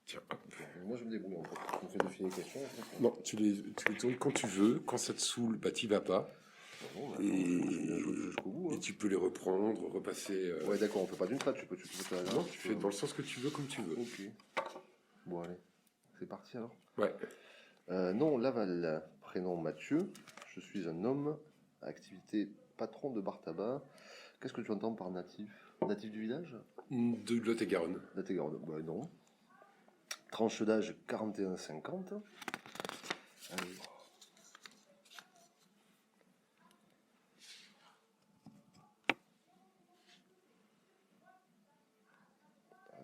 Tiens. Moi, je me débrouille en fait. On fait défiler les questions. En fait. Non, tu les tournes quand tu veux. Quand ça te saoule, bah t'y vas pas. Bon, bah, Et, jouer jusqu'au bout. et tu peux les reprendre, repasser. Ouais, d'accord, on fait pas d'une traite, tu peux faire Non, tu fais dans le sens que tu veux, comme tu veux. Ok. Bon, allez. C'est parti alors. Ouais. Nom Laval. Prénom Mathieu. Je suis un homme. Activité patron de bar tabac. Qu'est-ce que tu entends par natif? Natif du village? De Lot-et-Garonne. Lot-et-Garonne. Bah, non. Tranche d'âge 41-50. Allez.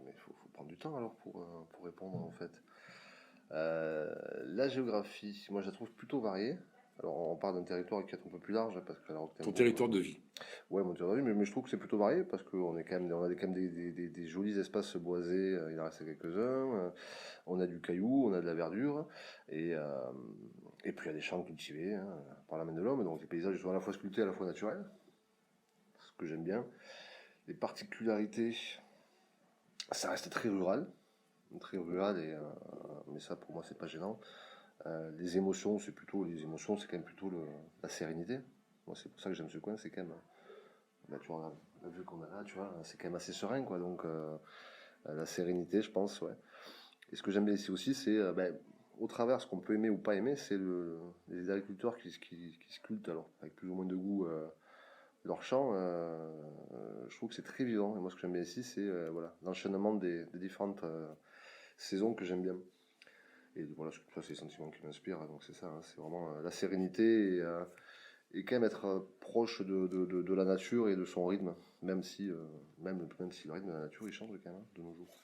Mais il faut prendre du temps alors pour répondre en fait. La géographie, moi je la trouve plutôt variée. Alors on parle d'un territoire qui est un peu plus large parce que Ton territoire de vie. Ouais, mon territoire de vie, mais je trouve que c'est plutôt varié parce qu'on est quand même, on a quand même des jolis espaces boisés. Il en reste quelques-uns. On a du caillou, on a de la verdure et puis il y a des champs cultivés par la main de l'homme. Donc les paysages sont à la fois sculptés, à la fois naturels. Ce que j'aime bien. Les particularités, ça reste très rural. Très rural mais ça pour moi c'est pas gênant. Les émotions c'est quand même plutôt la sérénité. Moi c'est pour ça que j'aime ce coin, c'est quand même là tu regardes la vue qu'on a là, tu vois, c'est quand même assez serein quoi, donc la sérénité je pense, ouais. Et ce que j'aime bien ici aussi c'est au travers ce qu'on peut aimer ou pas aimer, c'est les agriculteurs qui sculptent alors avec plus ou moins de goût leur champ. Je trouve que c'est très vivant et moi ce que j'aime bien ici c'est voilà l'enchaînement des différentes saison que j'aime bien. Et voilà, ça c'est les sentiments qui m'inspirent, donc c'est ça, hein, c'est vraiment la sérénité et quand même être proche de la nature et de son rythme, même si le rythme de la nature il change quand même de nos jours.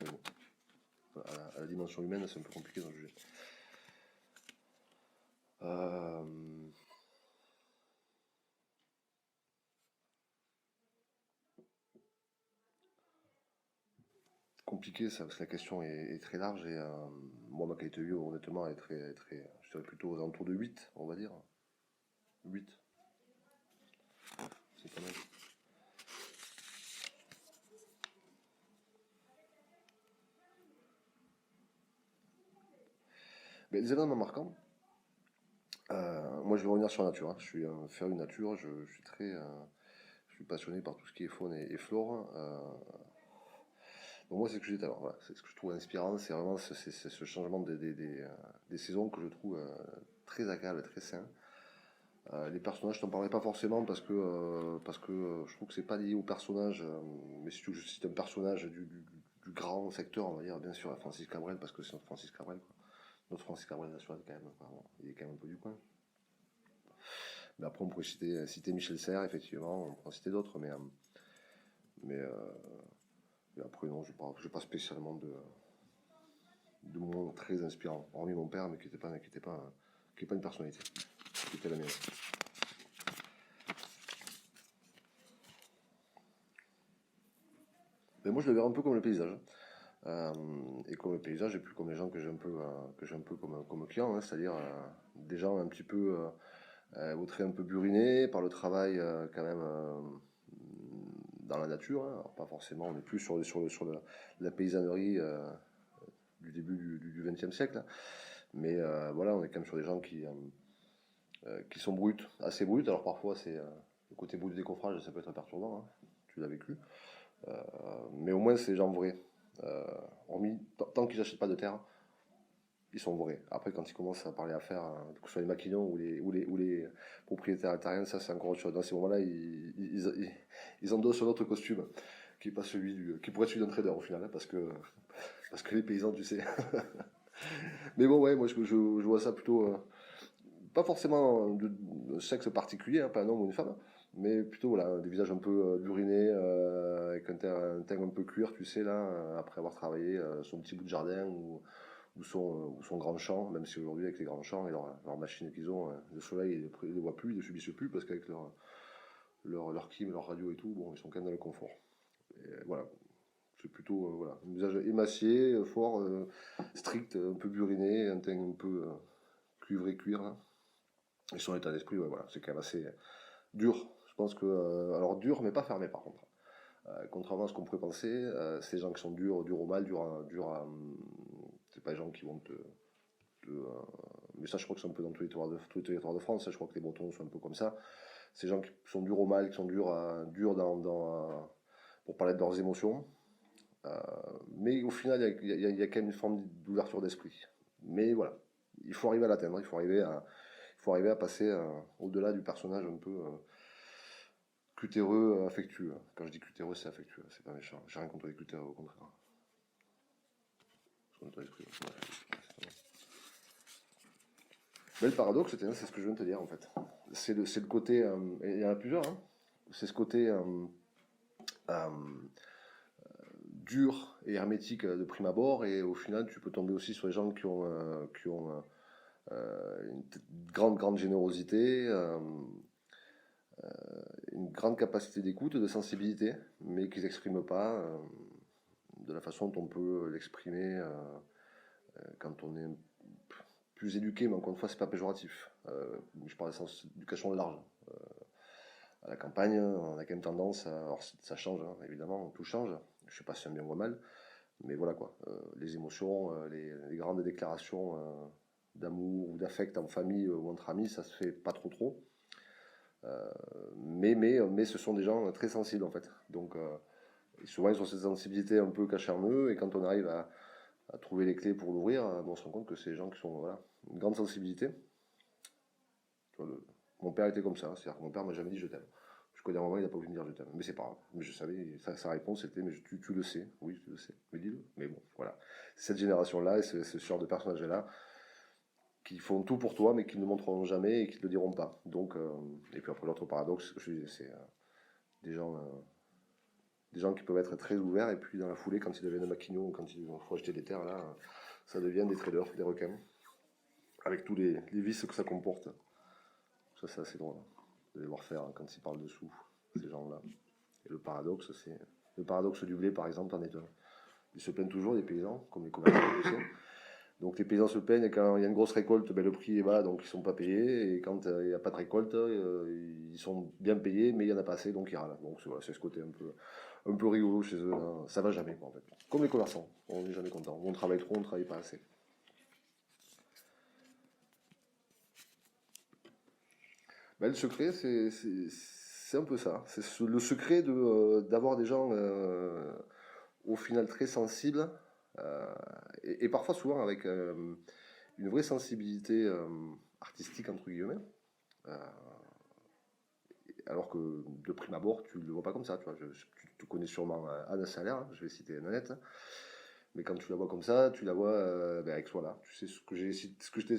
Mais bon, à la dimension humaine, c'est un peu compliqué d'en juger. Compliqué ça, parce que la question est très large et moi ma qualité de vie honnêtement elle est très, je dirais plutôt aux alentours de 8 on va dire. 8. C'est pas mal. Mais les événements marquants, moi je vais revenir sur la nature, hein. Je suis un féru de nature, je suis passionné par tout ce qui est faune et flore. Donc moi c'est ce que j'étais alors, voilà, c'est ce que je trouve inspirant, c'est vraiment ce changement des saisons que je trouve très agréable, très sain. Les personnages, je t'en parlerai pas forcément parce que je trouve que c'est pas lié au personnage, mais surtout que je cite un personnage du grand secteur, on va dire, bien sûr, Francis Cabrel, parce que c'est notre Francis Cabrel, quoi. Notre Francis Cabrel national quand même, quoi. Bon, il est quand même un peu du coin. Mais après on pourrait citer Michel Serres, effectivement, on pourrait en citer d'autres, mais et après non, j'ai pas spécialement de moments très inspirants, hormis mon père, mais qui est pas une personnalité, qui était la mienne. Mais moi, je le verrais un peu comme le paysage. Et comme le paysage, et plus comme les gens que j'ai un peu comme clients, hein, c'est-à-dire des gens un petit peu au trait un peu burinés par le travail quand même dans la nature. Hein. Alors, pas forcément, on est plus la paysannerie du début du XXe siècle. Hein. Mais voilà, on est quand même sur des gens qui sont bruts, assez bruts. Alors parfois, c'est le côté brut du décoffrage, ça peut être perturbant. Hein. Tu l'as vécu. Mais au moins, c'est des gens vrais. Hormis, tant qu'ils n'achètent pas de terre, ils sont vrais. Après, quand ils commencent à parler affaires, que ce soit les maquillons ou les propriétaires terriens, ça c'est encore autre chose. Dans ces moments-là, ils endossent un autre costume, qui est pas qui pourrait être celui d'un trader au final, hein, parce que les paysans, tu sais. Mais bon, ouais, moi je vois ça plutôt, pas forcément de sexe particulier, hein, pas un homme ou une femme, mais plutôt voilà, des visages un peu burinés, avec un teint un peu cuir, tu sais, là, après avoir travaillé son petit bout de jardin ou son grand champ, même si aujourd'hui avec les grands champs et leurs machines qu'ils ont, le soleil ils ne les voient plus, ils ne subissent plus parce qu'avec leur clim, leur radio et tout, bon, ils sont quand même dans le confort. Et voilà, c'est plutôt voilà, un visage émacié, fort, strict, un peu buriné, un teint un peu cuivré cuir. Là. Et son état d'esprit, ouais, voilà, c'est quand même assez dur. Je pense que alors dur, mais pas fermé par contre. Contrairement à ce qu'on pourrait penser, c'est des gens qui sont durs au mal, c'est pas des gens qui vont mais ça, je crois que c'est un peu dans tous les territoires de France. Je crois que les Bretons sont un peu comme ça. Ces gens qui sont durs au mal, qui sont durs pour parler de leurs émotions. Mais au final, il y a quand même une forme d'ouverture d'esprit. Mais voilà, il faut arriver à l'atteindre. Il faut arriver à passer au-delà du personnage un peu cutéreux, affectueux. Quand je dis cutéreux, c'est affectueux. C'est pas méchant. J'ai rien contre les cutéreux, au contraire. Contre l'esprit. Mais le paradoxe, c'est ce que je viens de te dire en fait. C'est le côté. Et il y en a plusieurs. Hein. C'est ce côté euh, dur et hermétique de prime abord. Et au final, tu peux tomber aussi sur les gens qui ont une grande générosité, une grande capacité d'écoute, de sensibilité, mais qu'ils n'expriment pas de la façon dont on peut l'exprimer quand on est plus éduqué, mais encore une fois, c'est pas péjoratif. Je parle de sens d'éducation large. À la campagne, on a quand même tendance alors ça change, hein, évidemment, tout change. Je sais pas si c'est un bien ou un mal, mais voilà quoi. Les émotions, les grandes déclarations d'amour ou d'affect en famille ou entre amis, ça se fait pas trop. Mais ce sont des gens très sensibles en fait. Donc souvent ils ont cette sensibilité un peu cachée en eux, et quand on arrive à trouver les clés pour l'ouvrir, on se rend compte que c'est des gens qui sont voilà, une grande sensibilité. Mon père était comme ça, c'est-à-dire que mon père m'a jamais dit je t'aime. Jusqu'au dernier moment, il n'a pas voulu me dire je t'aime. Mais c'est pas grave. Mais je savais, sa réponse c'était mais tu le sais. Oui, tu le sais. Mais dis-le. Mais bon, voilà. Cette génération-là et ce genre de personnages-là qui font tout pour toi, mais qui ne le montreront jamais et qui ne le diront pas. Donc, et puis après, l'autre paradoxe, je disais, c'est des gens qui peuvent être très ouverts, et puis dans la foulée, quand ils deviennent maquignons, quand il faut acheter des terres, là, ça devient des traders, des requins, avec tous les vices que ça comporte. Ça, c'est assez drôle de les voir faire quand ils parlent de sous, ces gens-là. Et le paradoxe, c'est. Le paradoxe du blé, par exemple, en est un. Ils se plaignent toujours, les paysans, comme les commerçants aussi. Donc les paysans se plaignent, et quand il y a une grosse récolte, ben, le prix est bas, donc ils ne sont pas payés. Et quand il n'y a pas de récolte, ils sont bien payés, mais il n'y en a pas assez, donc ils râlent. Donc voilà, c'est ce côté un peu rigolo chez eux. Hein. Ça va jamais, quoi, en fait. Comme les commerçants, on n'est jamais content. On travaille trop, on ne travaille pas assez. Ben, le secret, c'est un peu ça. C'est le secret d'avoir des gens au final très sensibles, et parfois souvent avec une vraie sensibilité artistique, entre guillemets. Euh, alors que de prime abord, tu ne le vois pas comme ça. Tu vois. Tu connais sûrement Anne Salaire, hein, je vais citer Nanette. Mais quand tu la vois comme ça, tu la vois avec soi là. Tu sais ce que je t'ai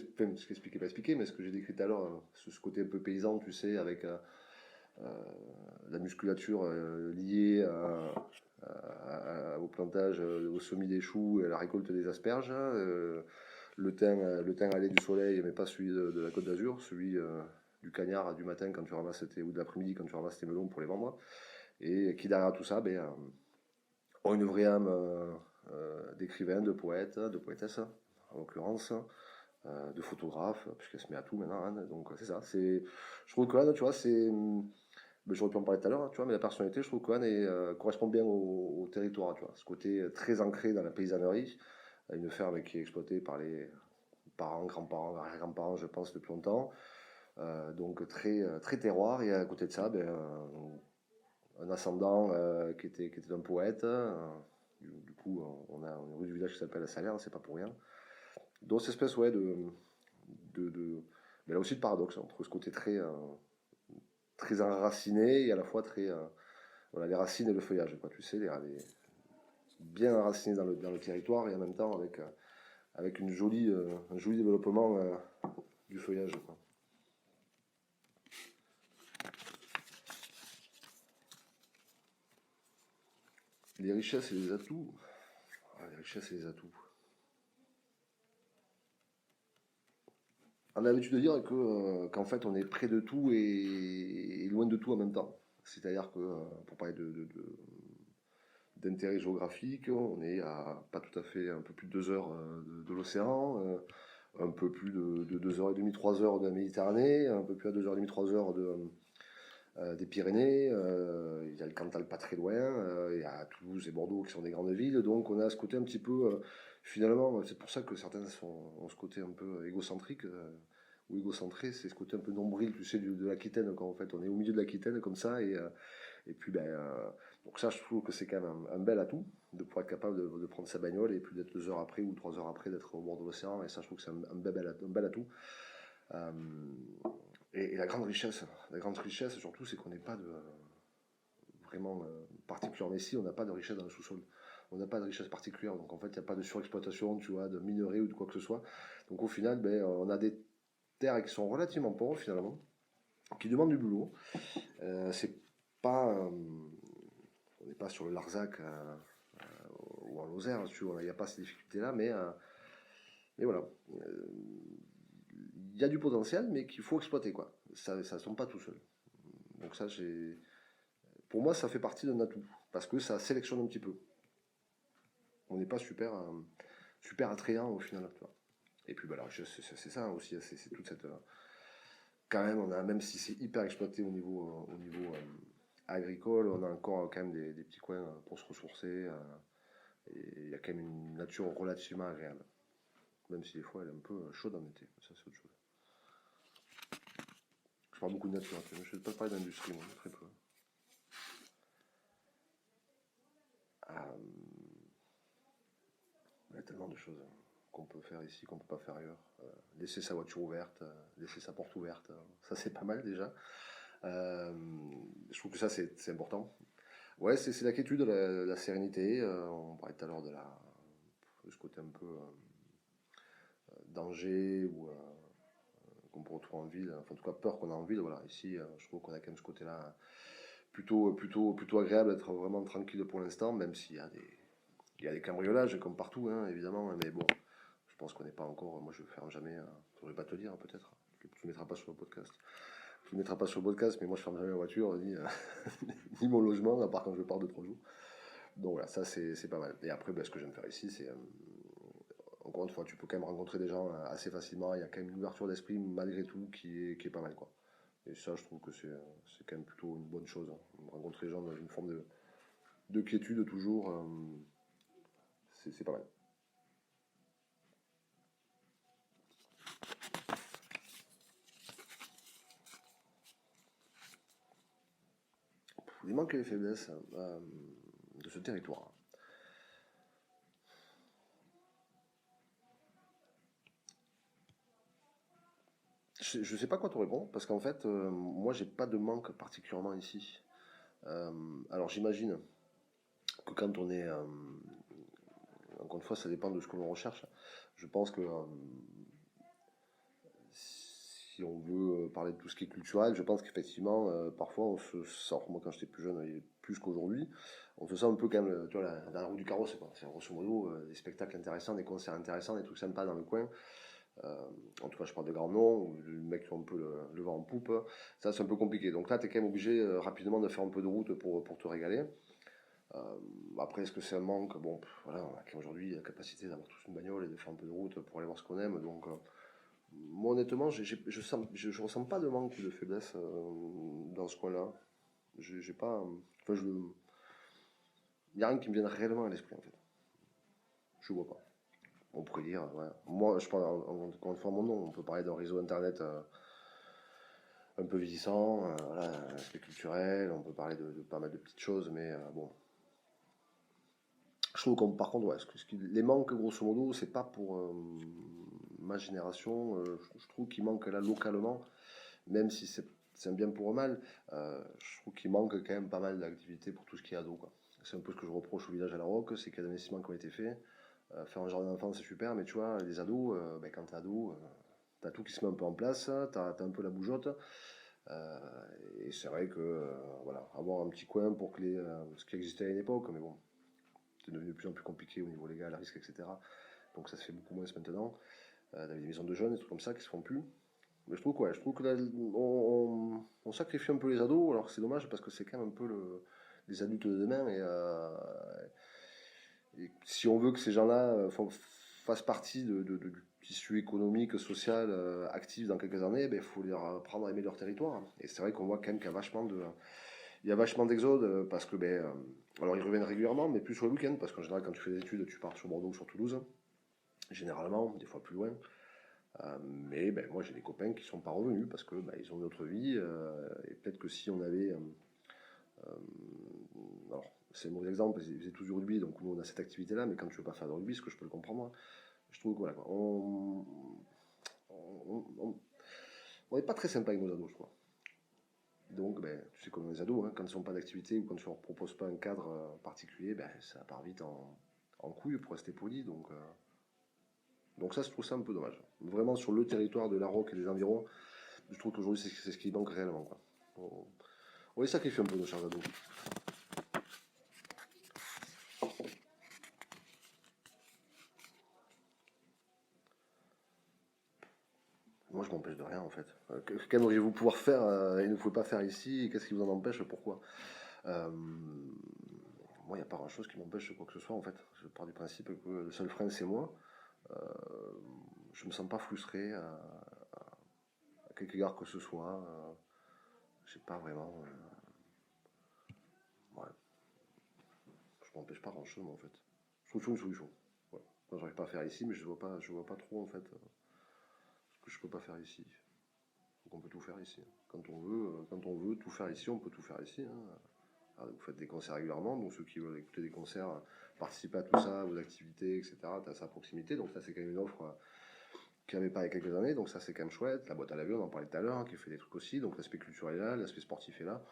expliqué, pas expliqué, mais ce que j'ai décrit tout à l'heure, ce côté un peu paysan, tu sais, avec la musculature liée au plantage, au semis des choux et à la récolte des asperges. Le teint allait du soleil, mais pas celui de la Côte d'Azur, celui du cagnard du matin quand tu ramasses ou de l'après-midi quand tu ramasses tes melons pour les vendre. Et qui derrière tout ça ont une vraie âme d'écrivain, de poète, de poétesse, en l'occurrence, de photographe, puisqu'elle se met à tout maintenant, Anne. Donc c'est ça. Je trouve que Anne, tu vois, j'aurais pu en parler tout à l'heure, tu vois, mais la personnalité, je trouve qu'Anne correspond bien au territoire, tu vois. Ce côté très ancré dans la paysannerie, une ferme qui est exploitée par les parents, grands-parents, arrière-grands-parents, je pense, depuis longtemps. Donc très terroir, et à côté de ça, un ascendant qui était un poète. Du coup, on a une rue du village qui s'appelle la Salaire, c'est pas pour rien. Donc, cette espèce, ouais, mais là aussi de paradoxe entre ce côté très enraciné et à la fois très. Voilà, les racines et le feuillage, quoi, tu sais, bien enraciné dans le territoire, et en même temps avec un joli développement du feuillage, quoi. Les richesses et les atouts. Les richesses et les atouts. On a l'habitude de dire qu'en fait, on est près de tout et loin de tout en même temps. C'est-à-dire que, pour parler d'intérêt géographique, on est à pas tout à fait un peu plus de 2 heures de l'océan, un peu plus de 2 heures et demie, 3 heures de la Méditerranée, un peu plus à 2 heures et demie, 3 heures des Pyrénées, il y a le Cantal pas très loin, il y a Toulouse et Bordeaux qui sont des grandes villes, donc on a ce côté un petit peu, finalement, c'est pour ça que certains ont ce côté un peu égocentrique, ou égocentré, c'est ce côté un peu nombril, tu sais, de l'Aquitaine, quand en fait on est au milieu de l'Aquitaine comme ça, et puis donc ça je trouve que c'est quand même un bel atout, de pouvoir être capable de prendre sa bagnole, et puis d'être 2 heures après ou 3 heures après d'être au bord de l'océan, et ça je trouve que c'est un bel atout. Euh, et la grande richesse surtout, c'est qu'on n'est pas vraiment particulièrement ici, on n'a pas de richesse dans le sous-sol. On n'a pas de richesse particulière, donc en fait, il n'y a pas de surexploitation, tu vois, de minerais ou de quoi que ce soit. Donc au final, on a des terres qui sont relativement pauvres finalement, qui demandent du boulot. C'est pas, on n'est pas sur le Larzac ou en Lozère, tu vois, il n'y a pas ces difficultés-là, mais voilà. Il y a du potentiel, mais qu'il faut exploiter, quoi. Ça ne tombe pas tout seul. Donc ça, pour moi, ça fait partie d'un atout, parce que ça sélectionne un petit peu. On n'est pas super attrayant au final, tu vois. Et puis, la richesse, c'est ça aussi, c'est toute cette... quand même, même si c'est hyper exploité au niveau agricole, on a encore quand même des petits coins pour se ressourcer, et il y a quand même une nature relativement agréable. Même si des fois, elle est un peu chaude en été, ça c'est autre chose. Je parle beaucoup de nature, je ne vais pas parler d'industrie, moi, très peu. Il y a tellement de choses qu'on peut faire ici, qu'on ne peut pas faire ailleurs. Laisser sa voiture ouverte, laisser sa porte ouverte, ça c'est pas mal déjà. Je trouve que ça c'est important. Ouais, c'est la quiétude, la sérénité. On parlait tout à l'heure de ce côté un peu danger ou qu'on peut retrouver en ville. Enfin, en tout cas, peur qu'on a en ville. Voilà, ici, je trouve qu'on a quand même ce côté-là plutôt agréable d'être vraiment tranquille pour l'instant, même s'il y a des cambriolages comme partout, hein, évidemment. Mais bon, je pense qu'on n'est pas encore. Moi, je ne ferme jamais. Je ne vais pas te le dire, peut-être. Tu ne mettras pas sur le podcast. Tu ne mettras pas sur le podcast, mais moi, je ferme jamais ma voiture, ni mon logement, à part quand je pars de 3 jours. Donc voilà, ça, c'est pas mal. Et après, ce que j'aime faire ici, c'est. Encore une fois, tu peux quand même rencontrer des gens assez facilement. Il y a quand même une ouverture d'esprit, malgré tout, qui est pas mal, quoi. Et ça, je trouve que c'est quand même plutôt une bonne chose. Hein. Rencontrer les gens dans une forme de quiétude, toujours, c'est pas mal. Il manque les faiblesses de ce territoire. Je sais pas quoi te répondre, parce qu'en fait, moi, j'ai pas de manque particulièrement ici. Alors, j'imagine que quand on est... encore une fois, ça dépend de ce que l'on recherche. Je pense que si on veut parler de tout ce qui est culturel, je pense qu'effectivement, parfois, on se sent, moi quand j'étais plus jeune, et plus qu'aujourd'hui, on se sent un peu quand même, tu vois, dans la roue du carrosse, quoi. C'est grosso modo des spectacles intéressants, des concerts intéressants, des trucs sympas dans le coin. En tout cas, je parle de grands noms, ou de mecs qui ont un peu le vent en poupe. Ça, c'est un peu compliqué. Donc là, tu es quand même obligé rapidement de faire un peu de route pour te régaler. Après, est-ce que c'est un manque? Bon, voilà, on a aujourd'hui la capacité d'avoir tous une bagnole et de faire un peu de route pour aller voir ce qu'on aime. Donc, moi, honnêtement, je ressens pas de manque ou de faiblesse dans ce coin-là. J'ai pas. Enfin, il n'y a rien qui me vienne réellement à l'esprit, en fait. Je vois pas. On pourrait dire, ouais. Moi, je parle encore une fois mon nom. On peut parler d'un réseau internet un peu vieillissant, voilà, aspect culturel. On peut parler de pas mal de petites choses, mais bon. Je trouve que par contre, ouais, les manques, grosso modo, c'est pas pour ma génération. Je trouve qu'il manque là localement, même si c'est un bien pour un mal, je trouve qu'il manque quand même pas mal d'activités pour tout ce qui est ado, quoi. C'est un peu ce que je reproche au village à la Roque, c'est qu'il y a des investissements qui ont été faits. Faire un jardin d'enfants, c'est super, mais tu vois, les ados, quand t'es ado, t'as tout qui se met un peu en place, t'as un peu la bougeotte. Et c'est vrai que, voilà, avoir un petit coin pour que ce qui existait à une époque, mais bon, c'est devenu de plus en plus compliqué au niveau légal, risque, etc. Donc ça se fait beaucoup moins maintenant. Des maisons de jeunes, des trucs comme ça qui se font plus. Mais je trouve que là, on sacrifie un peu les ados, alors c'est dommage parce que c'est quand même un peu les adultes de demain. Et si on veut que ces gens-là fassent partie tissu économique, social, actif dans quelques années, il faut les apprendre à aimer leur territoire. Et c'est vrai qu'on voit quand même qu'il y a vachement d'exode parce que, alors ils reviennent régulièrement, mais plus sur le week-end, parce qu'en général, quand tu fais des études, tu pars sur Bordeaux ou sur Toulouse, généralement, des fois plus loin. Mais moi, j'ai des copains qui ne sont pas revenus parce que ils ont une autre vie. Et peut-être que si on avait. Alors, c'est un mauvais exemple, ils faisaient tous du rugby, donc nous on a cette activité-là, mais quand tu veux pas faire de rugby, ce que je peux le comprendre, je trouve que voilà, quoi, on n'est pas très sympa avec nos ados, je crois. Donc, tu sais comme les ados, hein, quand ils sont pas d'activité ou quand tu leur proposes pas un cadre particulier, ça part vite en couille pour rester poli. Donc ça, je trouve ça un peu dommage. Vraiment sur le territoire de la Roque et des environs, je trouve qu'aujourd'hui c'est ce qui manque réellement, quoi. On les sacrifie un peu nos chers ados. Moi, je m'empêche de rien, en fait. Qu'aimeriez-vous pouvoir faire et ne pouvez pas faire ici? Qu'est-ce qui vous en empêche? Pourquoi? Moi, il n'y a pas grand-chose qui m'empêche de quoi que ce soit, en fait. Je pars du principe que le seul frein, c'est moi. Je me sens pas frustré à quelque égard que ce soit. Je sais pas vraiment. Ouais. Je m'empêche pas grand-chose, moi, en fait. Je trouve toujours une solution. Ouais. Moi, j'arrive pas à faire ici, mais je vois pas trop, en fait, ce que je peux pas faire ici. Donc on peut tout faire ici. Quand on veut tout faire ici, on peut tout faire ici, hein. Alors, vous faites des concerts régulièrement, donc ceux qui veulent écouter des concerts, participer à tout ça, vos activités, etc., tu as ça à proximité, donc ça c'est quand même une offre qu'il n'y avait pas il y a quelques années, donc ça c'est quand même chouette. La boîte à laver, on en parlait tout à l'heure, hein, qui fait des trucs aussi, donc l'aspect culturel est là, l'aspect sportif est là.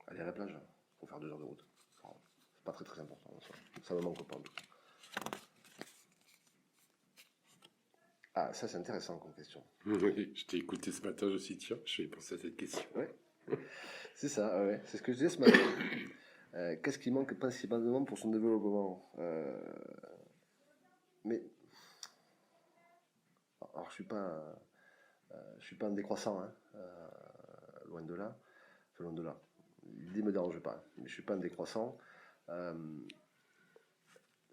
Aller à la plage, faut faire 2 heures de route. Enfin, c'est pas très très important, ça me manque pas en tout cas. Ah, ça c'est intéressant comme question. Oui, je t'ai écouté ce matin, je me suis dit, tiens, je vais penser à cette question. Ouais. C'est ça, ouais. C'est ce que je disais ce matin. Qu'est-ce qui manque principalement pour son développement? Mais alors je suis pas un décroissant, hein, loin de là. Enfin, loin de là. L'idée me dérange pas, mais je suis pas un décroissant. Euh,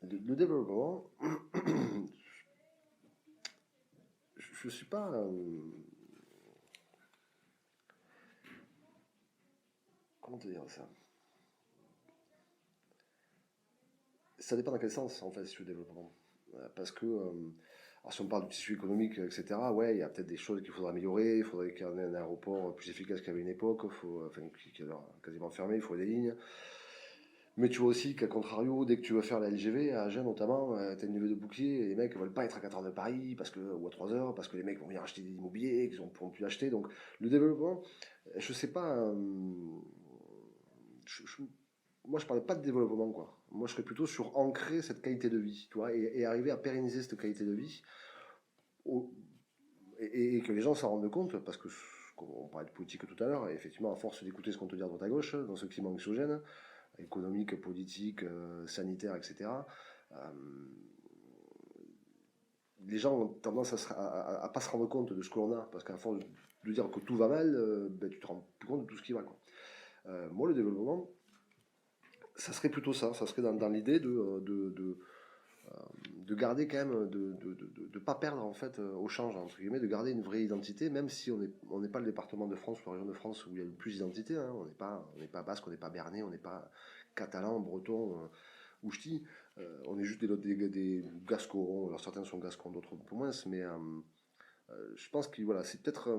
le développement, je suis pas. Comment te dire ça? Ça dépend dans quel sens en fait, le développement. Parce que alors si on parle du tissu économique, etc., ouais, il y a peut-être des choses qu'il faudrait améliorer. Il faudrait qu'il y ait un aéroport plus efficace qu'il y avait une époque, enfin, qui est alors quasiment fermé, il faut des lignes. Mais tu vois aussi qu'à contrario, dès que tu veux faire la LGV, à Agen notamment, tu as une levée de bouclier et les mecs ne veulent pas être à 4 heures de Paris ou à 3 heures parce que les mecs vont venir acheter des immobiliers qu'ils ne pourront plus acheter. Donc le développement, je sais pas. Moi, je parlais pas de développement, quoi. Moi, je serais plutôt sur ancrer cette qualité de vie, tu vois, et arriver à pérenniser cette qualité de vie au- et que les gens s'en rendent compte, parce que on parlait de politique tout à l'heure, et effectivement, à force d'écouter ce qu'on te dit à droite à gauche, dans ce climat anxiogène, économique, politique, sanitaire, etc., euh, les gens ont tendance à pas se rendre compte de ce que l'on a, parce qu'à force de dire que tout va mal, tu te rends plus compte de tout ce qui va, quoi. Moi, le développement, ça serait plutôt ça serait dans l'idée de garder quand même, de pas perdre en fait au change, entre guillemets, de garder une vraie identité, même si on n'est pas le département de France ou la région de France où il y a le plus d'identité, hein. On n'est pas basque, on n'est pas bernais, on n'est pas catalan, breton ou ch'ti, on est juste des gascons, alors certains sont gascons, d'autres un peu moins, mais je pense que voilà, c'est peut-être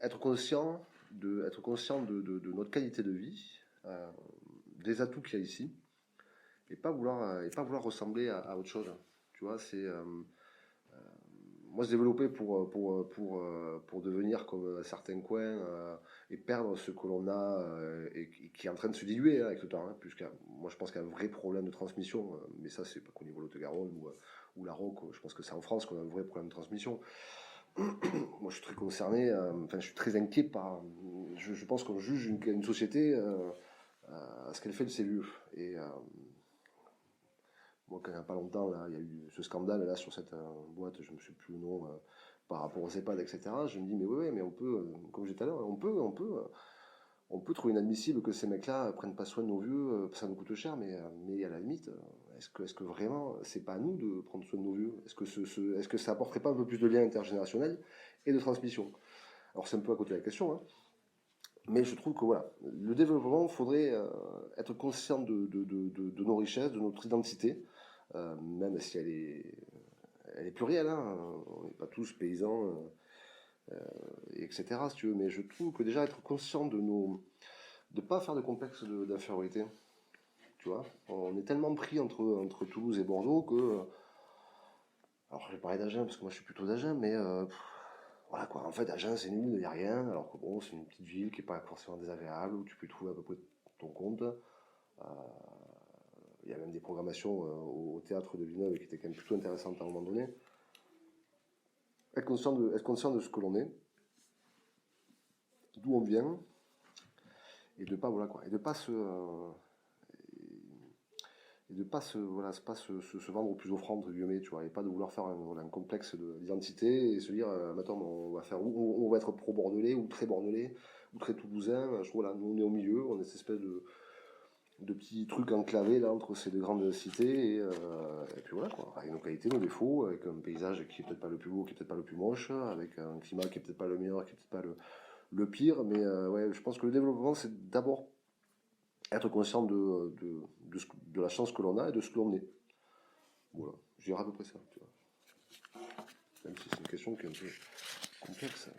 être conscient de notre qualité de vie, des atouts qu'il y a ici, et pas vouloir ressembler à autre chose. Tu vois, c'est moi se développer pour devenir comme certains coins et perdre ce que l'on a et qui est en train de se diluer, hein, avec le temps, hein, puisque moi je pense qu'il y a un vrai problème de transmission, mais ça c'est pas qu'au niveau de Lot-et-Garonne ou la Roque, je pense que c'est en France qu'on a un vrai problème de transmission. Moi je suis très concerné, enfin je suis très inquiet par, je pense qu'on juge une société à ce qu'elle fait de ses lieux. Et moi, quand il n'y a pas longtemps, là, il y a eu ce scandale là sur cette boîte, je ne me souviens plus le nom, par rapport aux EHPAD, etc. Je me dis, mais oui, mais on peut, comme j'ai dit tout à l'heure, on peut trouver inadmissible que ces mecs-là prennent pas soin de nos vieux, ça nous coûte cher, mais à la limite, est-ce que vraiment, c'est pas à nous de prendre soin de nos vieux? Est-ce que ça apporterait pas un peu plus de lien intergénérationnel et de transmission? Alors c'est un peu à côté de la question, hein. Mais je trouve que voilà, le développement, il faudrait être conscient de nos richesses, de notre identité, même si elle est plurielle, hein. On n'est pas tous paysans, etc. Si tu veux. Mais je trouve que déjà être conscient de pas faire de complexe d'infériorité. Tu vois, on est tellement pris entre Toulouse et Bordeaux que. Alors, je vais parler d'Agen parce que moi je suis plutôt d'Agen, mais voilà quoi. En fait, Agen c'est nul, il n'y a rien. Alors que bon, c'est une petite ville qui n'est pas forcément désagréable où tu peux trouver à peu près ton compte. Il y a même des programmations au théâtre de Villeneuve qui étaient quand même plutôt intéressantes à un moment donné. Être conscient de ce que l'on est, d'où on vient, et de pas voilà quoi, et de pas se et de pas se voilà pas se vendre au plus offrant entre guillemets, tu vois, et pas de vouloir faire un complexe d'identité et se dire attends, on va faire on va être pro bordelais ou très toulousain. Je trouve là, nous on est au milieu, on est cette espèce de petits trucs enclavés là entre ces deux grandes cités et puis voilà quoi, avec nos qualités, nos défauts, avec un paysage qui est peut-être pas le plus beau, qui est peut-être pas le plus moche, avec un climat qui est peut-être pas le meilleur, qui est peut-être pas le pire, mais ouais, je pense que le développement c'est d'abord être conscient de la chance que l'on a et de ce que l'on est. Voilà, je dirais à peu près ça, tu vois. Même si c'est une question qui est un peu complexe.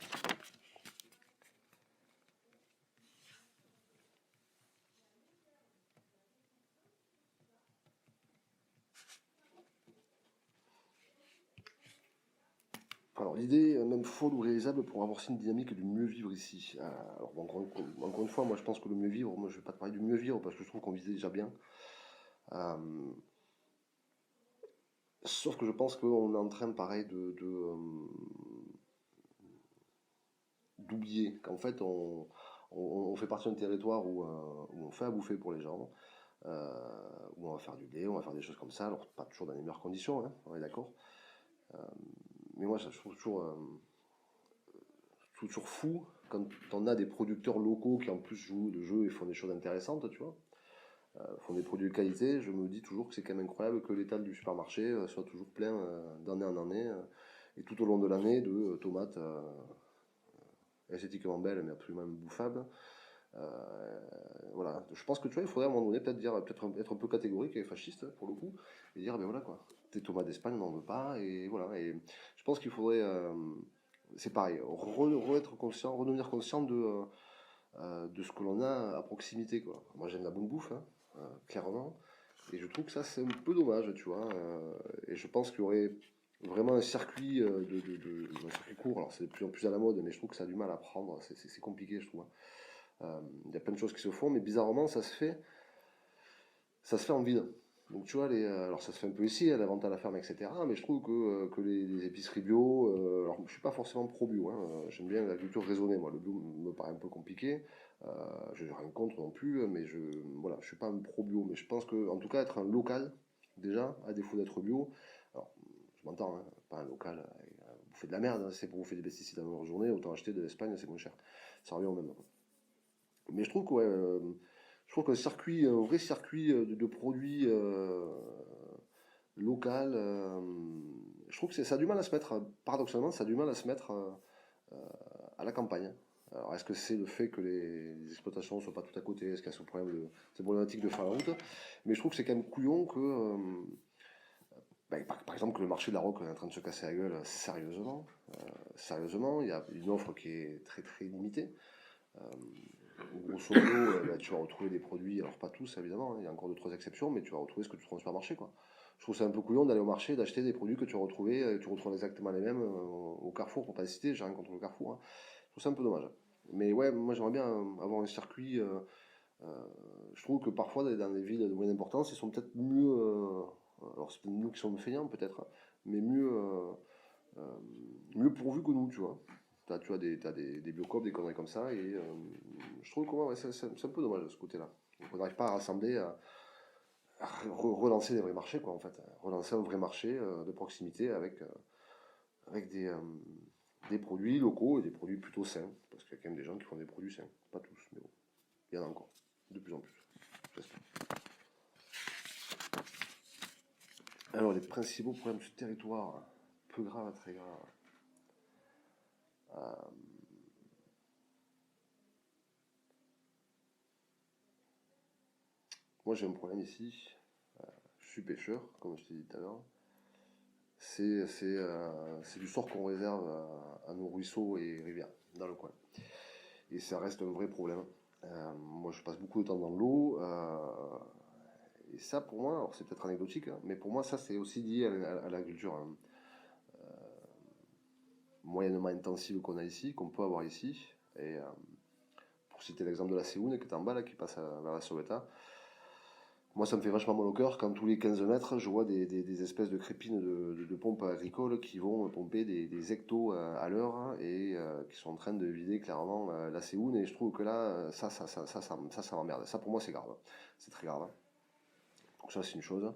Alors l'idée, même folle ou réalisable pour avoir une dynamique de mieux vivre ici. Alors bon, encore une fois, moi je pense que le mieux vivre, moi je vais pas te parler du mieux vivre parce que je trouve qu'on vit déjà bien. Euh, Sauf que je pense qu'on est en train, pareil, d'oublier qu'en fait on fait partie d'un territoire où on fait à bouffer pour les gens, où on va faire du lait, on va faire des choses comme ça, alors pas toujours dans les meilleures conditions, hein, on est d'accord. Mais moi je trouve toujours fou quand on a des producteurs locaux qui en plus jouent de jeux et font des choses intéressantes, tu vois, font des produits de qualité. Je me dis toujours que c'est quand même incroyable que l'étal du supermarché soit toujours plein d'année en année et tout au long de l'année de tomates esthétiquement belles mais absolument bouffables. Voilà, je pense que tu vois, il faudrait à un moment donné peut-être être un peu catégorique et fasciste pour le coup, et dire ben voilà quoi, tes tomates d'Espagne on n'en veut pas, et voilà, et je pense qu'il faudrait, c'est pareil, être conscient, redevenir conscient de ce que l'on a à proximité quoi. Moi j'aime la bonne bouffe, hein, clairement, et je trouve que ça c'est un peu dommage, tu vois, et je pense qu'il y aurait vraiment un circuit un circuit court, alors c'est de plus en plus à la mode, mais je trouve que ça a du mal à prendre, c'est compliqué je trouve, hein. Il y a plein de choses qui se font, mais bizarrement, ça se fait en vide. Donc tu vois, alors ça se fait un peu ici, à la vente à la ferme, etc. Mais je trouve que les épiceries bio, alors je suis pas forcément pro bio, hein, j'aime bien l'agriculture raisonnée, moi le bio me paraît un peu compliqué, je n'ai rien contre non plus, mais voilà, je suis pas un pro bio, mais je pense que en tout cas être un local, déjà, à défaut d'être bio, alors je m'entends, hein, pas un local, bouffer de la merde, hein, c'est pour bouffer des pesticides à longueur de journée, autant acheter de l'Espagne, c'est moins cher, ça revient au même. Mais je trouve que ouais, je trouve qu'un circuit, un vrai circuit de produits local, je trouve que ça a du mal à se mettre, paradoxalement, ça a du mal à se mettre à la campagne. Alors, est-ce que c'est le fait que les exploitations ne soient pas tout à côté? Est-ce qu'il y a ce problème cette problématique de faire la route? Mais je trouve que c'est quand même couillon que, par exemple, que le marché de la roque est en train de se casser la gueule sérieusement. Sérieusement, il y a une offre qui est très très limitée. Grosso modo, tu vas retrouver des produits, alors pas tous évidemment, hein, il y a encore 2-3 exceptions, mais tu vas retrouver ce que tu trouves au supermarché quoi. Je trouve ça un peu couillon d'aller au marché, d'acheter des produits que tu vas retrouver, tu retrouves exactement les mêmes au Carrefour, pour pas les citer, j'ai rien contre le Carrefour, hein. Je trouve ça un peu dommage. Mais ouais, moi j'aimerais bien avoir un circuit, je trouve que parfois dans des villes de moyenne importance, ils sont peut-être mieux, alors c'est nous qui sommes feignants peut-être, mais euh, mieux pourvus que nous, tu vois. Tu vois, t'as des biocoop, des conneries comme ça, et je trouve que ouais, c'est un peu dommage de ce côté-là. On n'arrive pas à rassembler, à relancer des vrais marchés, quoi, en fait. Relancer un vrai marché de proximité avec des produits locaux et des produits plutôt sains. Parce qu'il y a quand même des gens qui font des produits sains. Pas tous, mais bon, il y en a encore, de plus en plus. J'espère. Alors, les principaux problèmes de ce territoire, peu grave, très grave. Euh, Moi, j'ai un problème ici. Je suis pêcheur, comme je t'ai dit tout à l'heure. C'est du sort qu'on réserve à nos ruisseaux et rivières dans le coin. Et ça reste un vrai problème. Moi, je passe beaucoup de temps dans l'eau. Et ça, pour moi, alors c'est peut-être anecdotique, hein, mais pour moi, ça, c'est aussi lié à l'agriculture hein, moyennement intensive qu'on a ici, qu'on peut avoir ici. Et pour citer l'exemple de la Séoune, qui est en bas, là, qui passe vers la Sauveta, moi, ça me fait vachement mal au cœur quand tous les 15 mètres, je vois des espèces de crépines de pompes agricoles qui vont pomper des hectos à l'heure hein, et qui sont en train de vider clairement la Séoune. Et je trouve que là, ça m'emmerde. Ça, pour moi, c'est grave. C'est très grave. Donc ça, c'est une chose.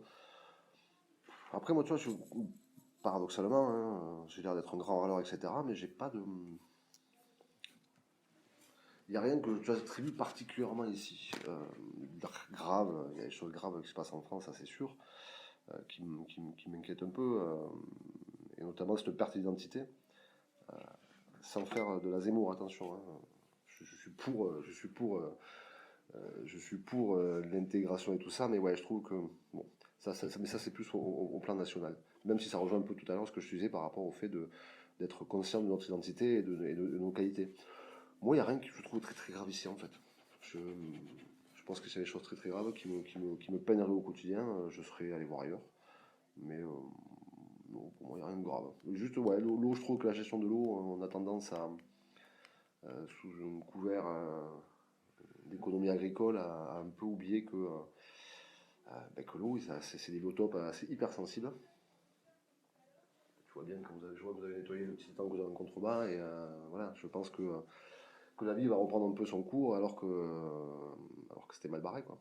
Après, moi, tu vois, paradoxalement, hein, j'ai l'air d'être un grand râleur, etc. Mais j'ai pas de... Il n'y a rien que j'attribue particulièrement ici. Grave, il y a des choses graves qui se passent en France, ça c'est sûr, qui m'inquiètent un peu, et notamment cette perte d'identité, sans faire de la Zemmour, attention. Hein. Je suis pour l'intégration et tout ça, mais ouais, je trouve que bon, mais ça c'est plus au plan national. Même si ça rejoint un peu tout à l'heure ce que je disais par rapport au fait d'être conscient de notre identité et de nos qualités. Moi, il n'y a rien que je trouve très très grave ici en fait. Je, je pense que c'est des choses très très graves qui me peineraient au quotidien. Je serais allé voir ailleurs. Mais non, pour moi, il n'y a rien de grave. Juste, ouais, l'eau, je trouve que la gestion de l'eau, on a tendance à, sous un couvert d'économie agricole, à un peu oublier que l'eau, c'est des biotopes assez hypersensibles. Tu vois bien, quand je vois que vous avez nettoyé le petit temps que vous avez en contrebas, et voilà, je pense que la vie va reprendre un peu son cours alors que c'était mal barré, quoi.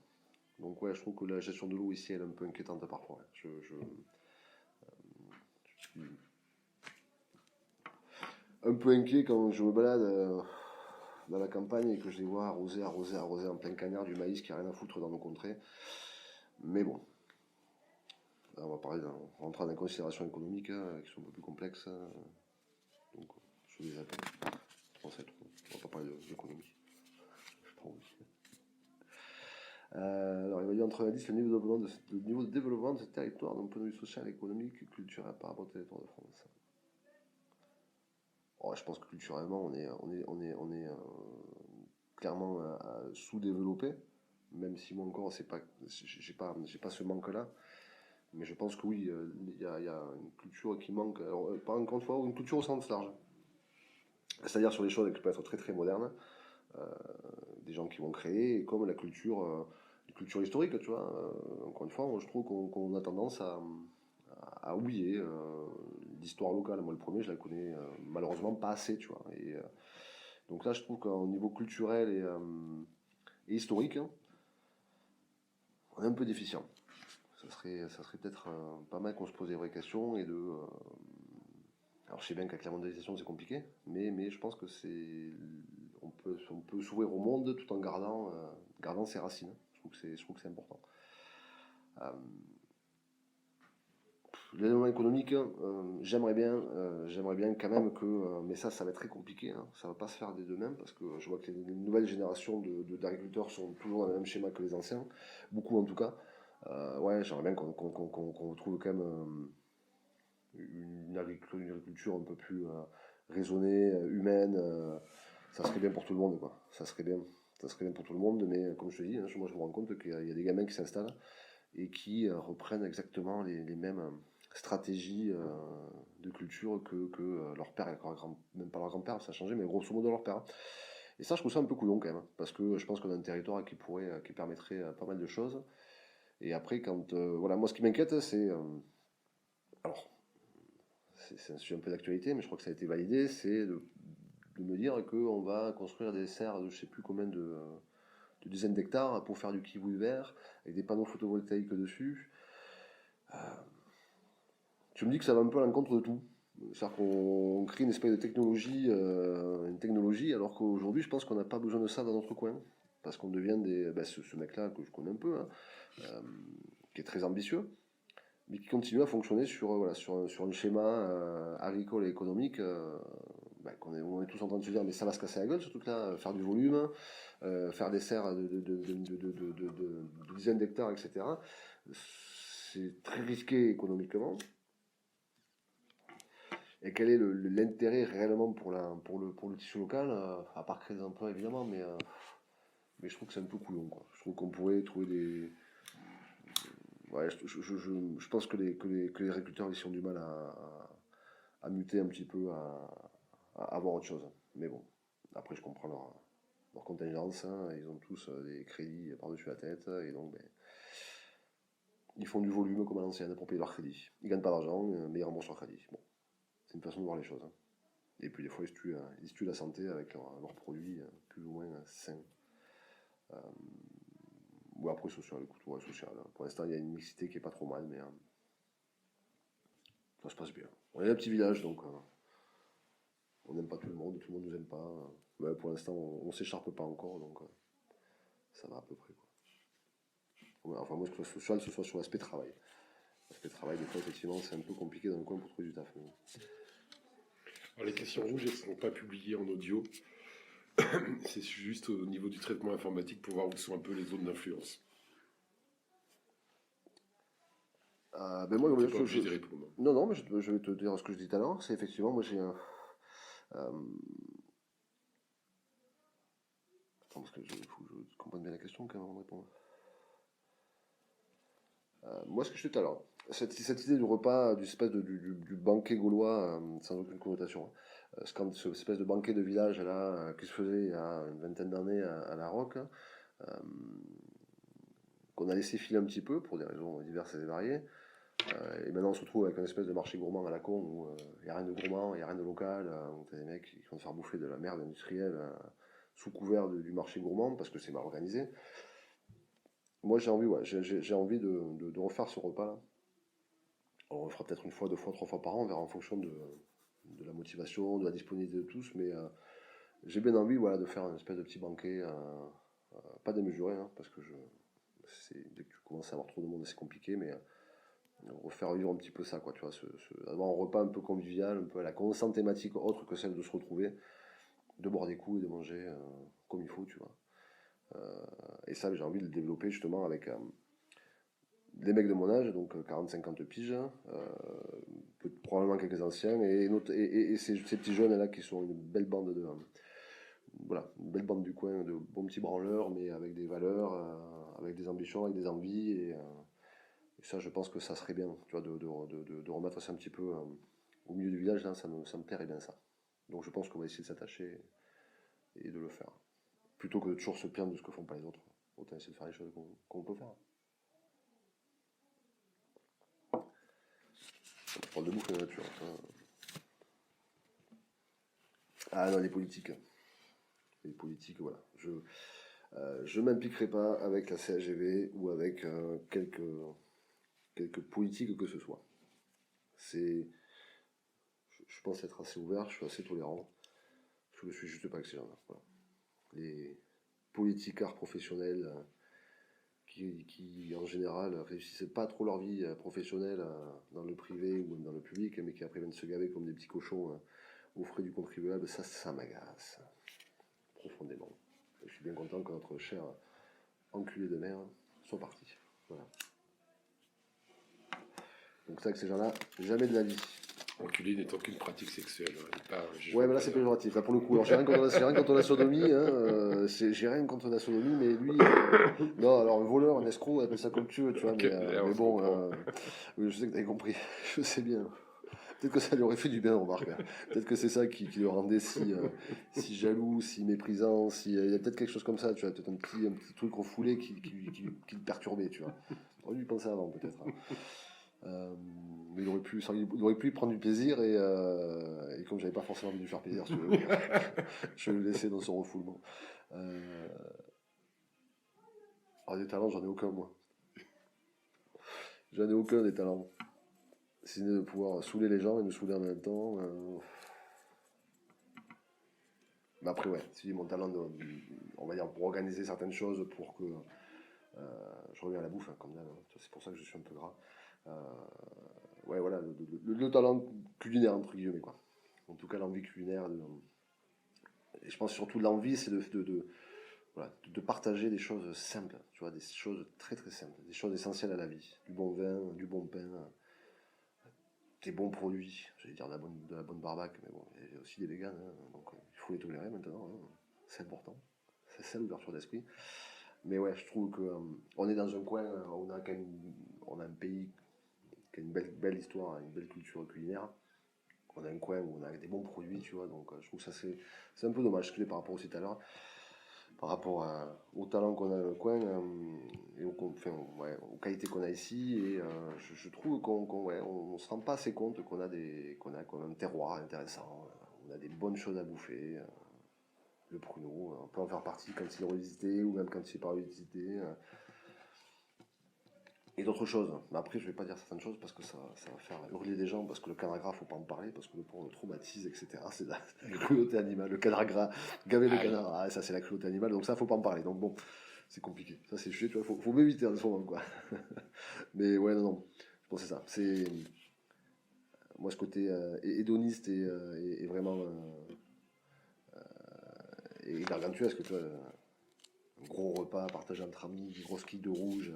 Donc ouais, je trouve que la gestion de l'eau ici, elle est un peu inquiétante parfois. Ouais. Je suis un peu inquiet quand je me balade dans la campagne et que je les vois arroser en plein canard du maïs qui a rien à foutre dans nos contrées. Mais bon, là, on va parler, on va rentrer dans des considérations économiques hein, qui sont un peu plus complexes. Donc, je les appelle. Je pense être, on va pas parler d'économie. Je prends aussi. Alors, il va dire entre indices le niveau de développement de ce territoire d'un point de vue social, économique, culturel par rapport au territoire de France. Oh, je pense que culturellement, clairement sous-développé, même si moi encore, j'ai pas ce manque-là. Mais je pense que oui, il y a une culture qui manque. Alors, pas encore une fois, une culture au sens large. C'est-à-dire sur des choses qui peuvent être très très modernes, des gens qui vont créer, comme la culture historique, tu vois. Encore une fois, je trouve qu'on a tendance à oublier l'histoire locale. Moi, le premier, je la connais malheureusement pas assez, tu vois. Et donc là, je trouve qu'au niveau culturel et historique, hein, on est un peu déficient. Ça serait peut-être pas mal qu'on se pose des vraies questions et alors je sais bien qu'avec la mondialisation c'est compliqué, mais je pense que on peut s'ouvrir au monde tout en gardant ses racines. Je trouve que c'est important. Euh, L'élément économique, j'aimerais bien quand même mais ça va être très compliqué, hein, ça va pas se faire des deux mêmes parce que je vois que les nouvelles générations d'agriculteurs sont toujours dans le même schéma que les anciens, beaucoup en tout cas. Ouais, j'aimerais bien qu'on trouve quand même une agriculture un peu plus raisonnée, humaine. Ça serait bien pour tout le monde, quoi. Ça serait bien pour tout le monde, mais comme je te dis, hein, moi je me rends compte qu'il y a des gamins qui s'installent et qui reprennent exactement les mêmes stratégies de culture que leur père, même pas leur grand-père, ça a changé, mais grosso modo leur père. Et ça, je trouve ça un peu couillon quand même, hein, parce que je pense qu'on a un territoire qui permettrait pas mal de choses. Et après, voilà, moi ce qui m'inquiète, alors, c'est un sujet un peu d'actualité, mais je crois que ça a été validé, c'est de me dire qu'on va construire des serres de je sais plus combien de dizaines d'hectares pour faire du kiwi vert, avec des panneaux photovoltaïques dessus. Tu me dis que ça va un peu à l'encontre de tout. C'est-à-dire qu'on crée une espèce de technologie, alors qu'aujourd'hui, je pense qu'on n'a pas besoin de ça dans notre coin. Parce qu'on devient ce mec-là, que je connais un peu, hein, qui est très ambitieux, mais qui continue à fonctionner voilà, sur un schéma agricole et économique on est tous en train de se dire mais ça va se casser la gueule ce truc-là, faire du volume, faire des serres de dizaines d'hectares, etc. C'est très risqué économiquement. Et quel est l'intérêt réellement pour le tissu local, à part créer des emplois évidemment, mais je trouve que c'est un peu couillon, quoi. Je trouve qu'on pourrait trouver des. Ouais, je pense que les agriculteurs ici ont du mal à muter un petit peu, à avoir autre chose. Mais bon, après je comprends leur contingence, hein. Ils ont tous des crédits par-dessus la tête, et donc ils font du volume comme à l'ancienne pour payer leur crédit. Ils gagnent pas d'argent, mais ils remboursent leur crédit. Bon, c'est une façon de voir les choses, hein. Et puis des fois ils se tuent la santé avec leurs produits plus ou moins sains. Ou après social, écoute, ouais, social, hein. Pour l'instant il y a une mixité qui est pas trop mal, mais ça se passe bien. On est un petit village, donc on n'aime pas tout le monde nous aime pas. Mais pour l'instant on s'écharpe pas encore, donc ça va à peu près, quoi. Ouais, enfin moi, que ce soit social, ce soit sur l'aspect travail. L'aspect travail, des fois, effectivement, c'est un peu compliqué dans le coin pour trouver du taf. Alors, les questions rouges, elles ne seront pas publiées en audio. C'est juste au niveau du traitement informatique pour voir où sont un peu les zones d'influence. Ben moi, Tu n'es pas obligé d'y répondre. Non, mais je vais te dire ce que je dis tout à l'heure. C'est effectivement, moi j'ai un. Attends, parce que faut que je comprenne bien la question quand même avant de répondre. Moi, ce que je dis tout à l'heure, cette idée du repas, du banquet gaulois, sans aucune connotation, hein, cette espèce de banquet de village là, qui se faisait il y a une vingtaine d'années à La Roque, qu'on a laissé filer un petit peu pour des raisons diverses et variées. Et maintenant on se retrouve avec un espèce de marché gourmand à la con où il n'y a rien de gourmand, il n'y a rien de local, où t'as des mecs qui vont te faire bouffer de la merde industrielle sous couvert du marché gourmand parce que c'est mal organisé. Moi j'ai envie, ouais, j'ai envie de refaire ce repas là. On le fera peut-être une fois, deux fois, trois fois par an, on verra en fonction de la motivation, de la disponibilité de tous, mais j'ai bien envie, voilà, de faire une espèce de petit banquet, pas démesuré, hein, parce que dès que tu commences à avoir trop de monde c'est compliqué, mais refaire vivre un petit peu ça, quoi, tu vois, avoir un repas un peu convivial, un peu à la con, sans thématique autre que celle de se retrouver, de boire des coups et de manger comme il faut, tu vois. Et ça, j'ai envie de le développer justement avec des mecs de mon âge, donc 40-50 piges, probablement quelques anciens, et ces petits jeunes-là qui sont une belle bande voilà, une belle bande du coin, de bons petits branleurs, mais avec des valeurs, avec des ambitions, avec des envies, et ça, je pense que ça serait bien, tu vois, de remettre ça un petit peu au milieu du village, là, ça me plairait bien ça. Donc je pense qu'on va essayer de s'attacher et de le faire. Plutôt que de toujours se plaindre de ce que font pas les autres, autant essayer de faire les choses qu'on peut faire. On parle de bouffe et de nature. Ah non, les politiques. Les politiques, voilà. Je m'impliquerai pas avec la CAGV ou avec quelques politiques que ce soit. Je pense être assez ouvert, je suis assez tolérant. Je ne suis juste pas avec ces gens-là. Voilà. Les politicards professionnels qui en général réussissent pas trop leur vie professionnelle dans le privé ou même dans le public, mais qui après viennent se gaver comme des petits cochons aux frais du contribuable, ça m'agace profondément. Je suis bien content que notre cher enculé de mer soit parti. Voilà. Donc ça, avec ces gens-là, jamais de la vie. Enculé n'étant qu'une pratique sexuelle. Ouais, mais là c'est péjoratif, là pour le coup. Alors j'ai rien contre la sodomie, hein, j'ai rien contre la sodomie, mais lui, non, alors un voleur, un escroc, appelle ça comme tu veux, tu vois, okay, mais bon, oui, je sais que t'avais compris, je sais bien. Peut-être que ça lui aurait fait du bien, remarque. Peut-être que c'est ça qui le rendait si jaloux, si méprisant, il y a peut-être quelque chose comme ça, tu vois, peut-être un petit truc refoulé qui le perturbait, tu vois. On aurait dû y penser avant, peut-être. Mais il aurait pu y prendre du plaisir et comme j'avais pas forcément envie de lui faire plaisir, je vais le laisser dans son refoulement. Alors des talents, j'en ai aucun moi. J'en ai aucun des talents. Si ce n'est de pouvoir saouler les gens et me saouler en même temps. Mais après ouais, si mon talent on va dire pour organiser certaines choses pour que je reviens à la bouffe, hein, comme là, c'est pour ça que je suis un peu gras. Ouais, voilà, le talent culinaire, entre guillemets, quoi. En tout cas, l'envie culinaire. Et je pense surtout l'envie, c'est voilà, de partager des choses simples, tu vois, des choses très très simples, des choses essentielles à la vie. Du bon vin, du bon pain, des bons produits, j'allais dire de la bonne barbaque, mais bon, il y a aussi des véganes, hein, donc il faut les tolérer maintenant, hein, c'est important. C'est ça l'ouverture d'esprit. Mais ouais, je trouve que on est dans un coin, on a quand même, on a un pays qui a une belle histoire, une belle culture culinaire. On a un coin où on a des bons produits, tu vois, donc je trouve que ça c'est un peu dommage, ce que j'ai par rapport aussi tout à l'heure, par rapport au talent qu'on a dans le coin et enfin, ouais, aux qualités qu'on a ici. Et je trouve ouais, on se rend pas assez compte qu'on a un terroir intéressant, on a des bonnes choses à bouffer. Le pruneau, on peut en faire partie quand il est revisité ou même quand il n'est pas revisité. Et d'autres choses. Mais après, je vais pas dire certaines choses parce que ça va faire hurler des gens, parce que le canard gras, faut pas en parler, parce que le porc le traumatise, etc. C'est la cruauté animale. Le canard gras, gaver le Ah oui. canard, ah, ça c'est la cruauté animale, donc ça, faut pas en parler. Donc bon, c'est compliqué. Ça, c'est sujet, tu vois, faut m'éviter en ce moment, quoi. Mais ouais, non, non. Je pense que c'est ça. C'est, moi, ce côté hédoniste et vraiment et gargantuesque, tu vois. Un gros repas partagé entre amis, des grosses quilles de rouge.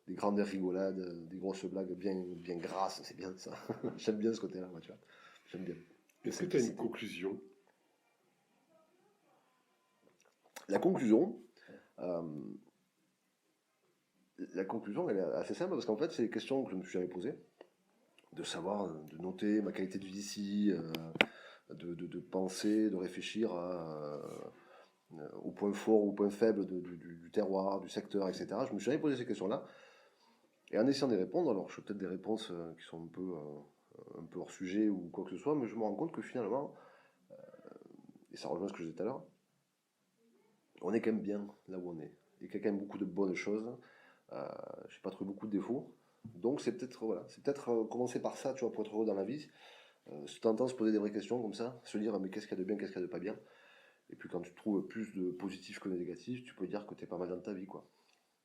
Des grandes rigolades, des grosses blagues bien grasses, c'est bien ça. J'aime bien ce côté-là, moi, tu vois. J'aime bien. La Est-ce que tu as une simplicité. conclusion? La conclusion, euh, la conclusion, elle est assez simple parce qu'en fait, c'est des questions que je me suis jamais posées. De savoir, de noter ma qualité de vie ici, de penser, de réfléchir au point fort, au point faible du terroir, du secteur, etc. Je me suis jamais posé ces questions-là. Et en essayant d'y répondre, alors je fais peut-être des réponses qui sont un peu hors sujet ou quoi que ce soit, mais je me rends compte que finalement, et ça rejoint ce que je disais tout à l'heure, on est quand même bien là où on est. Il y a quand même beaucoup de bonnes choses. Je n'ai pas trouvé beaucoup de défauts. Donc c'est peut-être voilà, c'est peut-être commencer par ça, tu vois, pour être heureux dans la vie. Si tu entends se poser des vraies questions comme ça, se dire mais qu'est-ce qu'il y a de bien, qu'est-ce qu'il y a de pas bien. Et puis quand tu trouves plus de positif que de négatif, tu peux dire que tu es pas mal dans ta vie, quoi.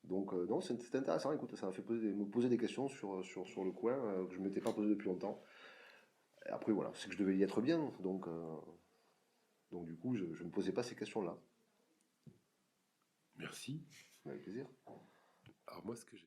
Donc non, c'est intéressant, écoute, ça m'a fait me poser des questions sur le coin que je ne m'étais pas posé depuis longtemps. Et après voilà, c'est que je devais y être bien, donc du coup je ne me posais pas ces questions-là. Merci. Avec plaisir. Alors moi, ce que j'ai